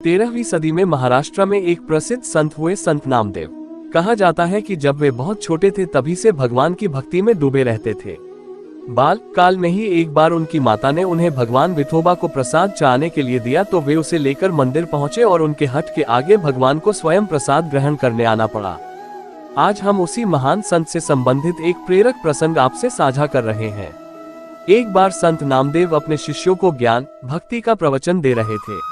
13वीं सदी में महाराष्ट्र में एक प्रसिद्ध संत हुए संत नामदेव। कहा जाता है कि जब वे बहुत छोटे थे तभी से भगवान की भक्ति में डूबे रहते थे। बाल काल में ही एक बार उनकी माता ने उन्हें भगवान विठोबा को प्रसाद चाहने के लिए दिया तो वे उसे लेकर मंदिर पहुंचे और उनके हट के आगे भगवान को स्वयं प्रसाद ग्रहण करने आना पड़ा। आज हम उसी महान संत से संबंधित एक प्रेरक प्रसंग आपसे साझा कर रहे हैं। एक बार संत नामदेव अपने शिष्यों को ज्ञान भक्ति का प्रवचन दे रहे थे।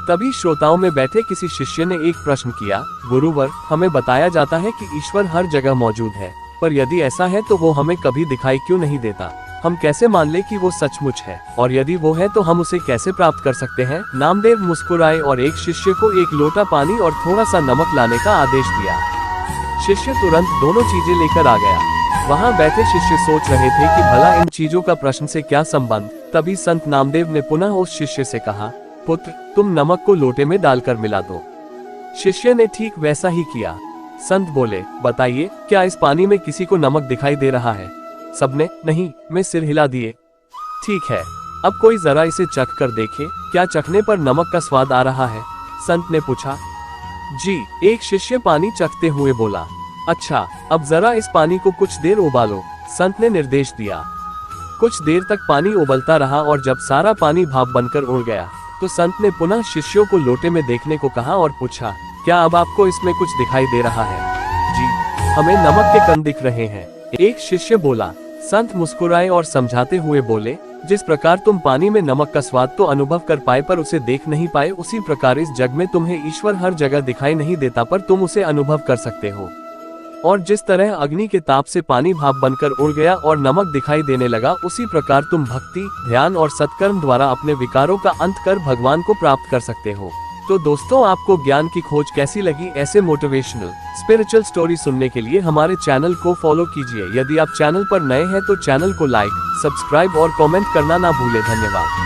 तभी श्रोताओं में बैठे किसी शिष्य ने एक प्रश्न किया, गुरुवर, हमें बताया जाता है कि ईश्वर हर जगह मौजूद है, पर यदि ऐसा है तो वो हमें कभी दिखाई क्यों नहीं देता? हम कैसे मान ले कि वो सचमुच है, और यदि वो है तो हम उसे कैसे प्राप्त कर सकते हैं? नामदेव मुस्कुराए और एक शिष्य को एक लोटा पानी और थोड़ा सा नमक लाने का आदेश दिया। शिष्य तुरंत दोनों चीजें लेकर आ गया। वहाँ बैठे शिष्य सोच रहे थे कि भला इन चीजों का प्रश्न से क्या संबंध। तभी संत नामदेव ने पुनः उस शिष्य से कहा, पुत्र, तुम नमक को लोटे में डालकर मिला दो। शिष्य ने ठीक वैसा ही किया। संत बोले, बताइए, क्या इस पानी में किसी को नमक दिखाई दे रहा है? सबने नहीं में सिर हिला दिए। ठीक है, अब कोई जरा इसे चख कर देखे, क्या चखने पर नमक का स्वाद आ रहा है? संत ने पूछा। जी, एक शिष्य पानी चखते हुए बोला। अच्छा, अब जरा इस पानी को कुछ देर उबालो, संत ने निर्देश दिया। कुछ देर तक पानी उबलता रहा और जब सारा पानी भाप बनकर उड़ गया तो संत ने पुनः शिष्यों को लोटे में देखने को कहा और पूछा, क्या अब आपको इसमें कुछ दिखाई दे रहा है? जी, हमें नमक के कण दिख रहे हैं, एक शिष्य बोला। संत मुस्कुराए और समझाते हुए बोले, जिस प्रकार तुम पानी में नमक का स्वाद तो अनुभव कर पाए पर उसे देख नहीं पाए, उसी प्रकार इस जग में तुम्हें ईश्वर हर जगह दिखाई नहीं देता पर तुम उसे अनुभव कर सकते हो। और जिस तरह अग्नि के ताप से पानी भाप बनकर उड़ गया और नमक दिखाई देने लगा, उसी प्रकार तुम भक्ति, ध्यान और सत्कर्म द्वारा अपने विकारों का अंत कर भगवान को प्राप्त कर सकते हो। तो दोस्तों, आपको ज्ञान की खोज कैसी लगी? ऐसे मोटिवेशनल स्पिरिचुअल स्टोरी सुनने के लिए हमारे चैनल को फॉलो कीजिए। यदि आप चैनल पर नए हैं तो चैनल को लाइक, सब्सक्राइब और कमेंट करना ना भूलें। धन्यवाद।